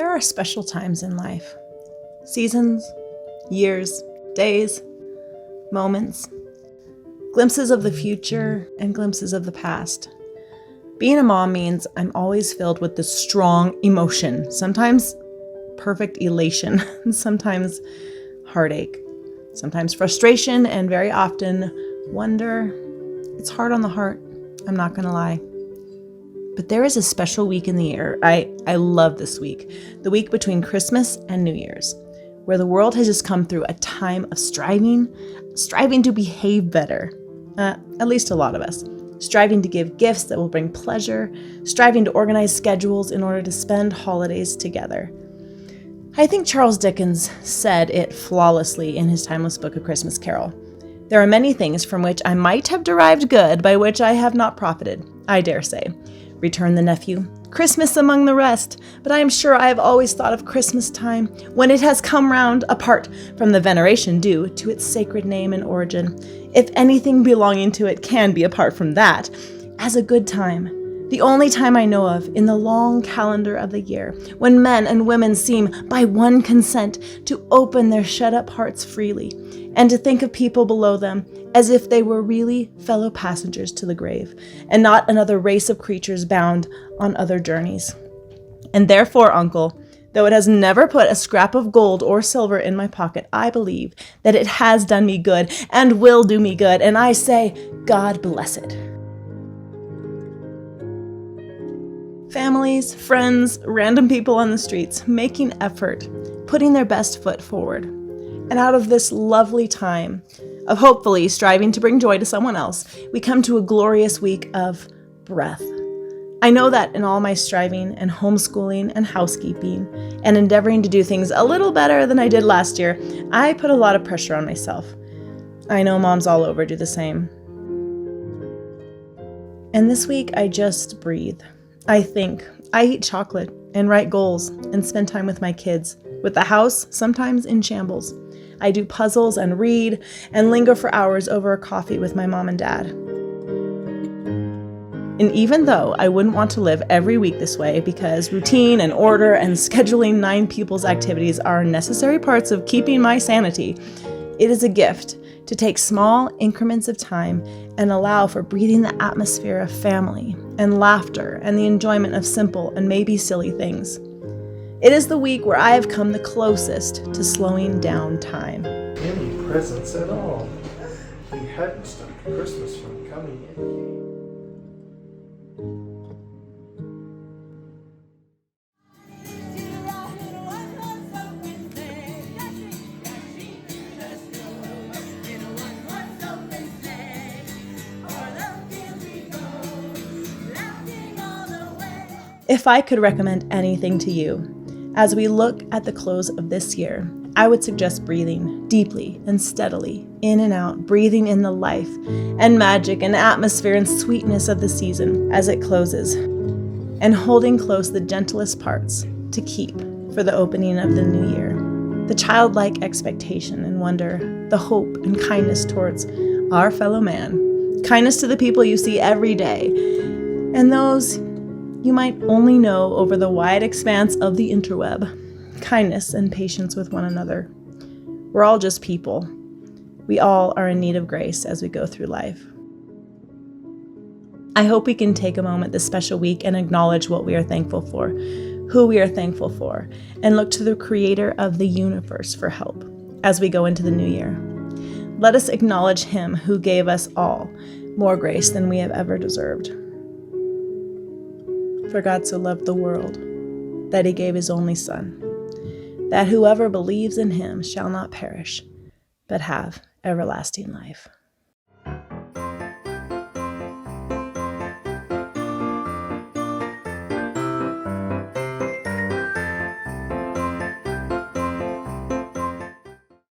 There are special times in life. Seasons, years, days, moments, glimpses of the future and glimpses of the past. Being a mom means I'm always filled with this strong emotion, sometimes perfect elation, sometimes heartache, sometimes frustration, and very often wonder. It's hard on the heart, I'm not gonna lie. But there is a special week in the year. I love this week, the week between Christmas and New Year's, where the world has just come through a time of striving to behave better, at least a lot of us, striving to give gifts that will bring pleasure, striving to organize schedules in order to spend holidays together. I think Charles Dickens said it flawlessly in his timeless book, A Christmas Carol. There are many things from which I might have derived good, by which I have not profited, I dare say, returned the nephew. Christmas among the rest, but I am sure I have always thought of Christmas time, when it has come round, apart from the veneration due to its sacred name and origin, if anything belonging to it can be apart from that, as a good time, the only time I know of in the long calendar of the year, when men and women seem, by one consent, to open their shut-up hearts freely, and to think of people below them as if they were really fellow passengers to the grave, and not another race of creatures bound on other journeys. And therefore, uncle, though it has never put a scrap of gold or silver in my pocket, I believe that it has done me good and will do me good, and I say, God bless it. Families, friends, random people on the streets, making effort, putting their best foot forward. And out of this lovely time of hopefully striving to bring joy to someone else, we come to a glorious week of breath. I know that in all my striving and homeschooling and housekeeping and endeavoring to do things a little better than I did last year, I put a lot of pressure on myself. I know moms all over do the same. And this week, I just breathe. I think, I eat chocolate and write goals and spend time with my kids, with the house sometimes in shambles. I do puzzles and read and linger for hours over a coffee with my mom and dad. And even though I wouldn't want to live every week this way because routine and order and scheduling 9 people's activities are necessary parts of keeping my sanity, it is a gift to take small increments of time and allow for breathing the atmosphere of family and laughter and the enjoyment of simple and maybe silly things. It is the week where I have come the closest to slowing down time. Any presents at all? We hadn't stopped Christmas from coming in. If I could recommend anything to you, as we look at the close of this year, I would suggest breathing deeply and steadily, in and out, breathing in the life and magic and atmosphere and sweetness of the season as it closes, and holding close the gentlest parts to keep for the opening of the new year. The childlike expectation and wonder, the hope and kindness towards our fellow man, kindness to the people you see every day, and those you might only know over the wide expanse of the interweb, kindness and patience with one another. We're all just people. We all are in need of grace as we go through life. I hope we can take a moment this special week and acknowledge what we are thankful for, who we are thankful for, and look to the Creator of the universe for help as we go into the new year. Let us acknowledge Him who gave us all more grace than we have ever deserved. For God so loved the world, that He gave His only Son, that whoever believes in Him shall not perish, but have everlasting life.